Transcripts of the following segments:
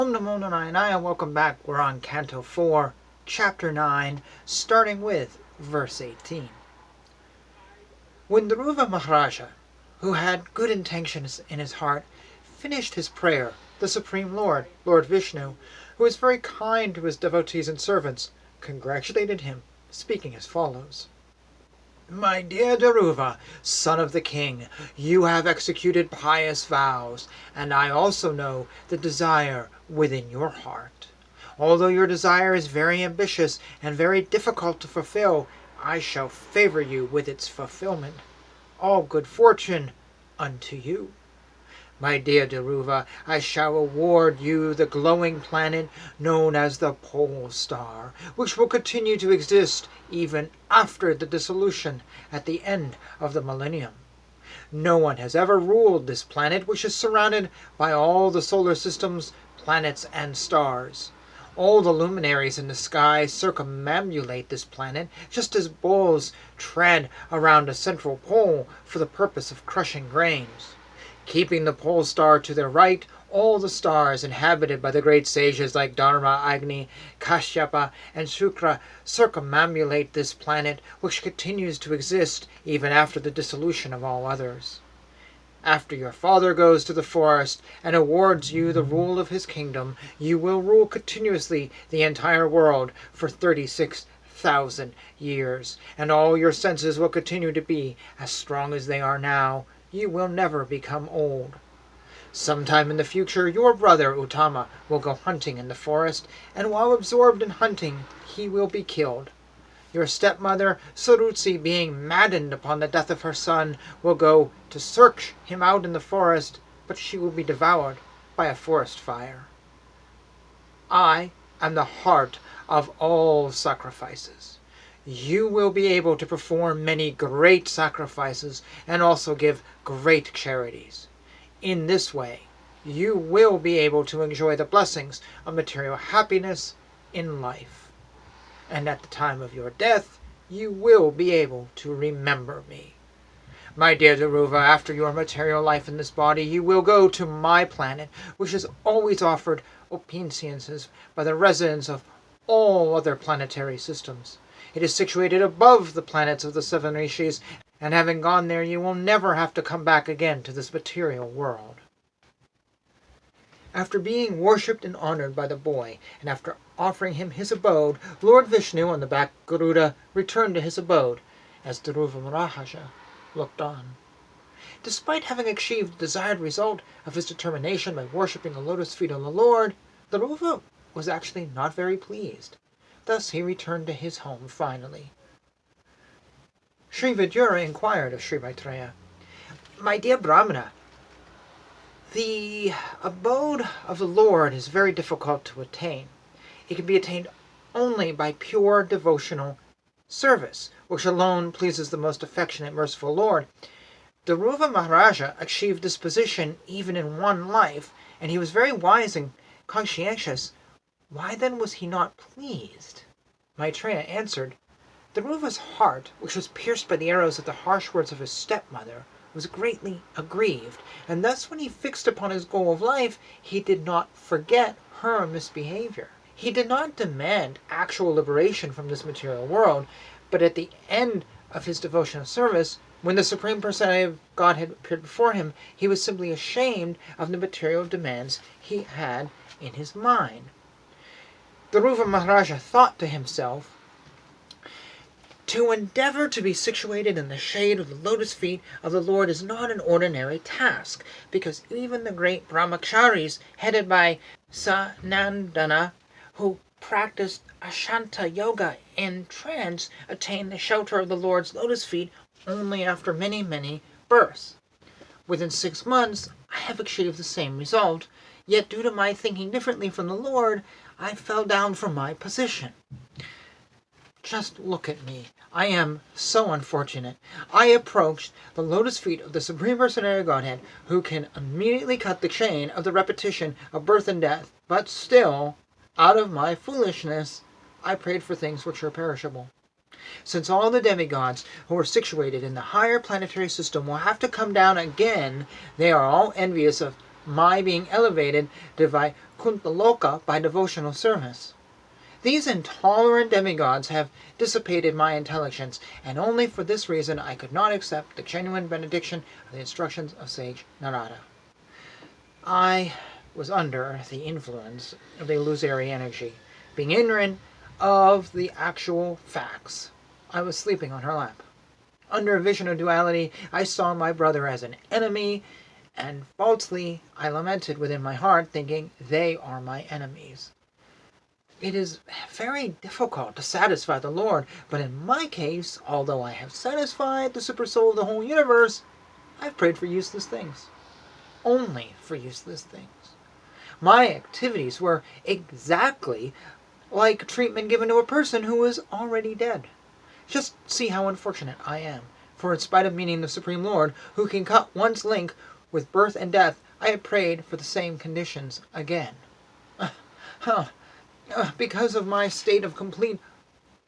Om Namo Narayana, welcome back. We're on Canto 4, Chapter 9, starting with verse 18. When Dhruva Maharaja, who had good intentions in his heart, finished his prayer, the Supreme Lord, Lord Vishnu, who was very kind to his devotees and servants, congratulated him, speaking as follows. My dear Dhruva, son of the king, you have executed pious vows, and I also know the desire within your heart. Although your desire is very ambitious and very difficult to fulfill, I shall favor you with its fulfillment. All good fortune unto you. My dear Dhruva, I shall award you the glowing planet known as the Pole Star, which will continue to exist even after the dissolution at the end of the millennium. No one has ever ruled this planet, which is surrounded by all the solar system's planets and stars. All the luminaries in the sky circumambulate this planet, just as bulls tread around a central pole for the purpose of crushing grains. Keeping the pole star to their right, all the stars inhabited by the great sages like Dharma, Agni, Kashyapa, and Shukra circumambulate this planet, which continues to exist even after the dissolution of all others. After your father goes to the forest and awards you the rule of his kingdom, you will rule continuously the entire world for 36,000 years, and all your senses will continue to be as strong as they are now. You will never become old. Sometime in the future, your brother Uttama will go hunting in the forest, and while absorbed in hunting, he will be killed. Your stepmother, Surutsi, being maddened upon the death of her son, will go to search him out in the forest, but she will be devoured by a forest fire. I am the heart of all sacrifices. You will be able to perform many great sacrifices and also give great charities. In this way, you will be able to enjoy the blessings of material happiness in life. And at the time of your death, you will be able to remember me. My dear Dhruva, after your material life in this body, you will go to my planet, which has always offered obeisances by the residents of all other planetary systems. It is situated above the planets of the seven rishis, and having gone there, you will never have to come back again to this material world. After being worshipped and honored by the boy, and after offering him his abode, Lord Vishnu on the back Garuda returned to his abode, as Dhruva Maharaja looked on. Despite having achieved the desired result of his determination by worshipping the lotus feet of the Lord, Dhruva was actually not very pleased. Thus he returned to his home finally. Sri Vidura inquired of Sri Maitreya, My dear Brahmana, the abode of the Lord is very difficult to attain. It can be attained only by pure devotional service, which alone pleases the most affectionate, merciful Lord. Dhruva Maharaja achieved this position even in one life, and he was very wise and conscientious. Why then was he not pleased? Maitreya answered, Dhruva's heart, which was pierced by the arrows of the harsh words of his stepmother, was greatly aggrieved, and thus when he fixed upon his goal of life, he did not forget her misbehavior. He did not demand actual liberation from this material world, but at the end of his devotional service, when the Supreme Personality of Godhead appeared before him, he was simply ashamed of the material demands he had in his mind. Dhruva Maharaja thought to himself, To endeavor to be situated in the shade of the lotus feet of the Lord is not an ordinary task, because even the great brahmacharis, headed by Sanandana, who practiced Ashanta Yoga in trance, attained the shelter of the Lord's lotus feet only after many, many births. Within 6 months, I have achieved the same result, yet due to my thinking differently from the Lord, I fell down from my position. Just look at me. I am so unfortunate. I approached the lotus feet of the Supreme Personality of Godhead, who can immediately cut the chain of the repetition of birth and death, but still, out of my foolishness, I prayed for things which are perishable. Since all the demigods who are situated in the higher planetary system will have to come down again, they are all envious of my being elevated to Vaikuntha by devotional service. These intolerant demigods have dissipated my intelligence, and only for this reason I could not accept the genuine benediction of the instructions of sage Narada. I was under the influence of the illusory energy, being ignorant of the actual facts. I was sleeping on her lap. Under a vision of duality, I saw my brother as an enemy, and falsely I lamented within my heart, thinking, they are my enemies. It is very difficult to satisfy the Lord, but in my case, although I have satisfied the supersoul of the whole universe, I've prayed for useless things. Only for useless things. My activities were exactly like treatment given to a person who is already dead. Just see how unfortunate I am, for in spite of meeting the Supreme Lord, who can cut one's link with birth and death, I have prayed for the same conditions again. Because of my state of complete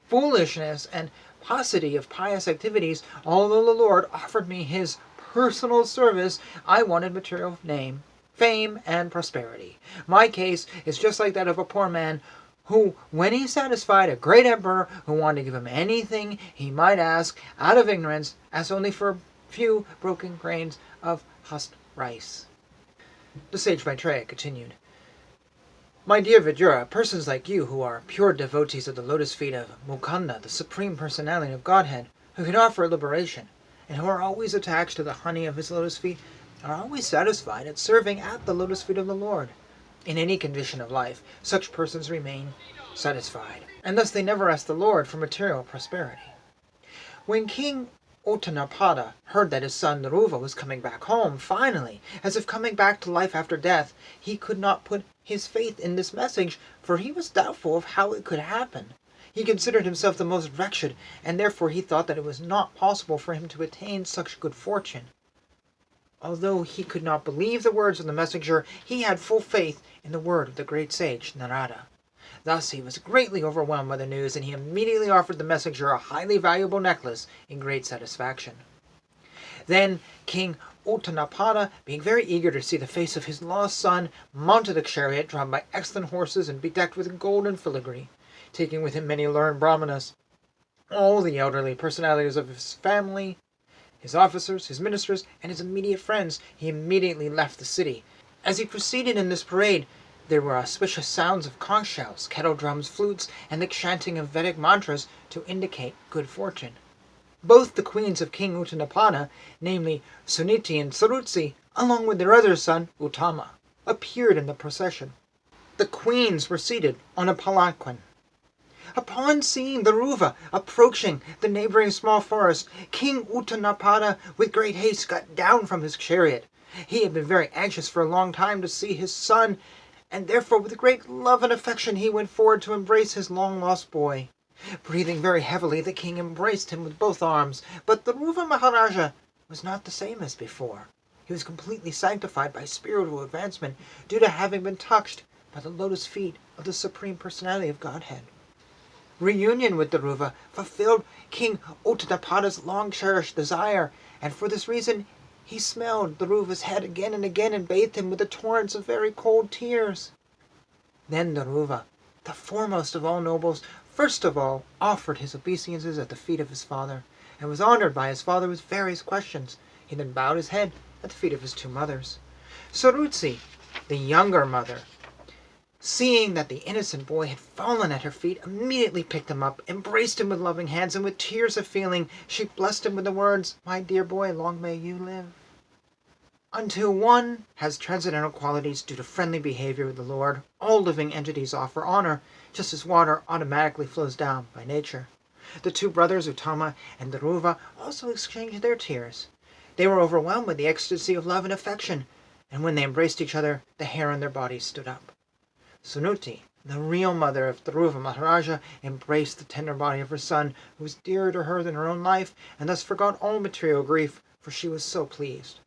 foolishness and paucity of pious activities, although the Lord offered me his personal service, I wanted material name, fame, and prosperity. My case is just like that of a poor man who, when he satisfied a great emperor who wanted to give him anything he might ask, out of ignorance, asked only for a few broken grains of husked rice. The sage Maitreya continued, My dear Vidura, persons like you who are pure devotees of the lotus feet of Mukunda, the Supreme Personality of Godhead, who can offer liberation, and who are always attached to the honey of his lotus feet, are always satisfied at serving at the lotus feet of the Lord. In any condition of life, such persons remain satisfied, and thus they never ask the Lord for material prosperity. When King Uttanapada heard that his son Dhruva was coming back home, finally, as if coming back to life after death, he could not put his faith in this message, for he was doubtful of how it could happen. He considered himself the most wretched, and therefore he thought that it was not possible for him to attain such good fortune. Although he could not believe the words of the messenger, he had full faith in the word of the great sage Narada. Thus he was greatly overwhelmed by the news, and he immediately offered the messenger a highly valuable necklace in great satisfaction. Then King Uttanapada, being very eager to see the face of his lost son, mounted a chariot drawn by excellent horses and bedecked with gold and filigree, taking with him many learned brahmanas, all the elderly personalities of his family, his officers, his ministers, and his immediate friends. He immediately left the city. As he proceeded in this parade, there were auspicious sounds of conch shells, kettle drums, flutes, and the chanting of Vedic mantras to indicate good fortune. Both the queens of King Uttanapada, namely Suniti and Sarutsi, along with their other son, Uttama, appeared in the procession. The queens were seated on a palanquin. Upon seeing Dhruva approaching the neighboring small forest, King Uttanapada with great haste got down from his chariot. He had been very anxious for a long time to see his son, and therefore with great love and affection he went forward to embrace his long-lost boy. Breathing very heavily, the king embraced him with both arms, but Dhruva Maharaja was not the same as before. He was completely sanctified by spiritual advancement due to having been touched by the lotus feet of the Supreme Personality of Godhead. Reunion with Dhruva fulfilled King Uttanapada's long-cherished desire, and for this reason he smelled Dhruva's head again and again and bathed him with the torrents of very cold tears. Then Dhruva, the foremost of all nobles, first of all offered his obeisances at the feet of his father, and was honored by his father with various questions. He then bowed his head at the feet of his two mothers. Sarutsi, the younger mother, seeing that the innocent boy had fallen at her feet, immediately picked him up, embraced him with loving hands, and with tears of feeling she blessed him with the words, "My dear boy, long may you live." Until one has transcendental qualities due to friendly behavior with the Lord, all living entities offer honor, just as water automatically flows down by nature. The two brothers, Uttama and Dhruva, also exchanged their tears. They were overwhelmed with the ecstasy of love and affection, and when they embraced each other, the hair on their bodies stood up. Sunuti, the real mother of Dhruva Maharaja, embraced the tender body of her son, who was dearer to her than her own life, and thus forgot all material grief, for she was so pleased.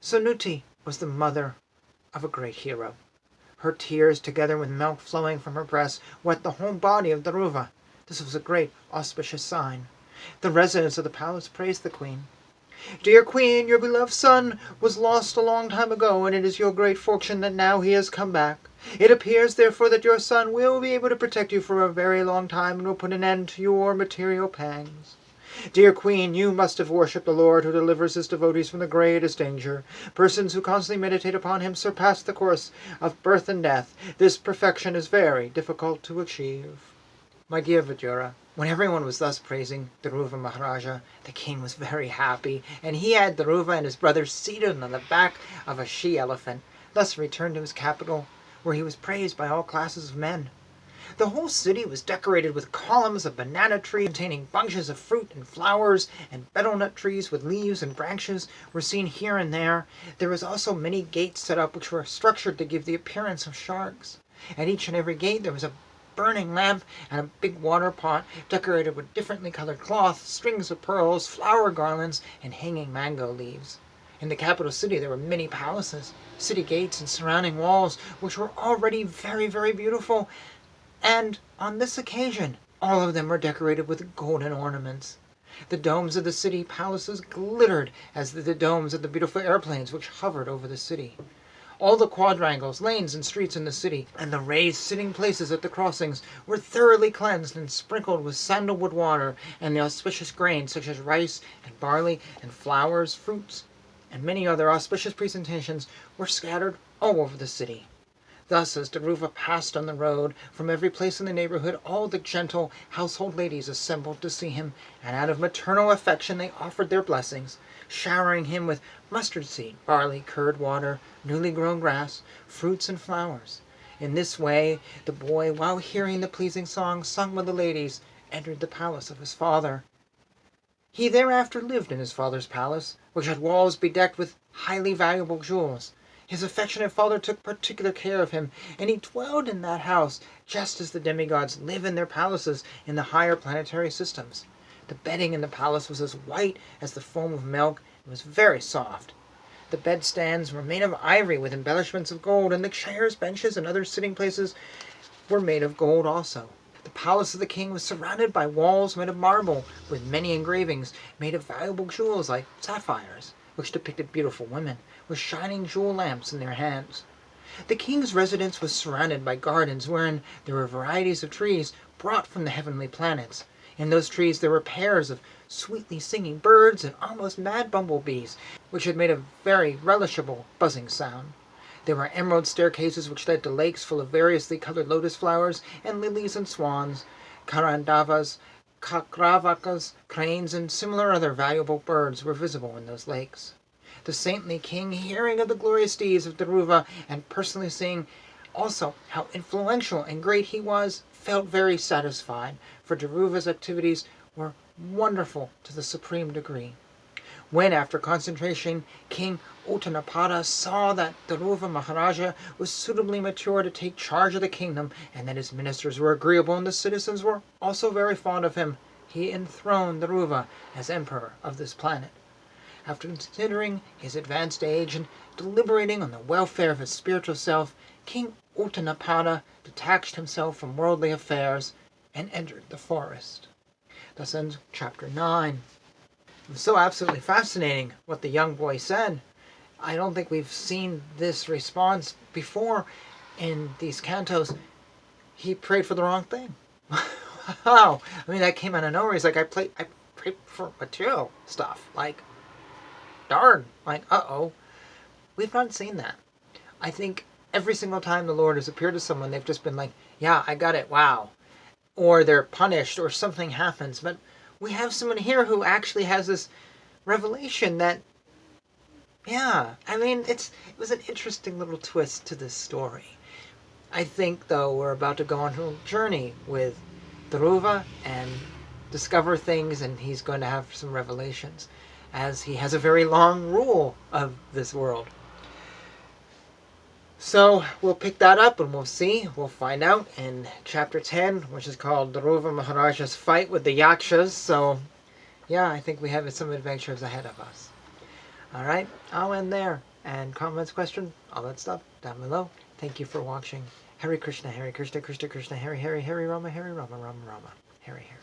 Sunuti was the mother of a great hero. Her tears, together with milk flowing from her breast, wet the whole body of Dhruva. This was a great auspicious sign. The residents of the palace praised the queen. Dear Queen, your beloved son was lost a long time ago, and it is your great fortune that now he has come back. It appears, therefore, that your son will be able to protect you for a very long time and will put an end to your material pangs. Dear Queen, you must have worshipped the Lord who delivers his devotees from the greatest danger. Persons who constantly meditate upon him surpass the course of birth and death. This perfection is very difficult to achieve. My dear Vajra, when everyone was thus praising Dhruva Maharaja, the king was very happy, and he had Dhruva and his brothers seated on the back of a she-elephant, thus returned to his capital, where he was praised by all classes of men. The whole city was decorated with columns of banana trees containing bunches of fruit and flowers, and betel nut trees with leaves and branches were seen here and there. There was also many gates set up which were structured to give the appearance of sharks. At each and every gate there was a burning lamp and a big water pot decorated with differently colored cloth, strings of pearls, flower garlands, and hanging mango leaves. In the capital city there were many palaces, city gates, and surrounding walls, which were already very, very beautiful, and on this occasion all of them were decorated with golden ornaments. The domes of the city palaces glittered as did the domes of the beautiful airplanes which hovered over the city. All the quadrangles, lanes, and streets in the city, and the raised sitting places at the crossings, were thoroughly cleansed and sprinkled with sandalwood water, and the auspicious grains such as rice and barley and flowers, fruits, and many other auspicious presentations were scattered all over the city. Thus, as Dhruva passed on the road, from every place in the neighborhood all the gentle household ladies assembled to see him, and out of maternal affection they offered their blessings, showering him with mustard seed, barley, curd water, newly grown grass, fruits, and flowers. In this way the boy, while hearing the pleasing songs sung by the ladies, entered the palace of his father. He thereafter lived in his father's palace, which had walls bedecked with highly valuable jewels. His affectionate father took particular care of him, and he dwelled in that house just as the demigods live in their palaces in the higher planetary systems. The bedding in the palace was as white as the foam of milk and was very soft. The bedsteads were made of ivory with embellishments of gold, and the chairs, benches, and other sitting places were made of gold also. The palace of the king was surrounded by walls made of marble, with many engravings made of valuable jewels like sapphires, which depicted beautiful women, with shining jewel lamps in their hands. The king's residence was surrounded by gardens wherein there were varieties of trees brought from the heavenly planets. In those trees there were pairs of sweetly singing birds and almost mad bumblebees, which had made a very relishable buzzing sound. There were emerald staircases which led to lakes full of variously colored lotus flowers, and lilies and swans, karandavas, kakravakas, cranes, and similar other valuable birds were visible in those lakes. The saintly king, hearing of the glorious deeds of Dhruva and personally seeing also how influential and great he was, felt very satisfied, for Dhruva's activities were wonderful to the supreme degree. When, after concentration, King Uttanapada saw that Dhruva Maharaja was suitably mature to take charge of the kingdom, and that his ministers were agreeable and the citizens were also very fond of him, he enthroned Dhruva as emperor of this planet. After considering his advanced age and deliberating on the welfare of his spiritual self, King Uttanapada detached himself from worldly affairs and entered the forest. Thus ends chapter 9. It was so absolutely fascinating what the young boy said. I don't think we've seen this response before in these cantos. He prayed for the wrong thing. Wow. I mean, that came out of nowhere. He's like, I prayed for material stuff. Like, darn. Like, uh-oh. We've not seen that. I think every single time the Lord has appeared to someone, they've just been like, yeah, I got it. Wow. Or they're punished or something happens. But we have someone here who actually has this revelation that, yeah, I mean, it was an interesting little twist to this story. I think, though, we're about to go on a journey with Dhruva and discover things, and he's going to have some revelations, as he has a very long rule of this world. So we'll pick that up and we'll see. We'll find out in chapter 10, which is called Dhruva Maharaja's fight with the Yakshas. So, yeah, I think we have some adventures ahead of us. All right, I'll end there. And comments, questions, all that stuff down below. Thank you for watching. Hare Krishna, Krishna Krishna, Hare Hare, Hare Rama, Rama Rama, Hare Hare.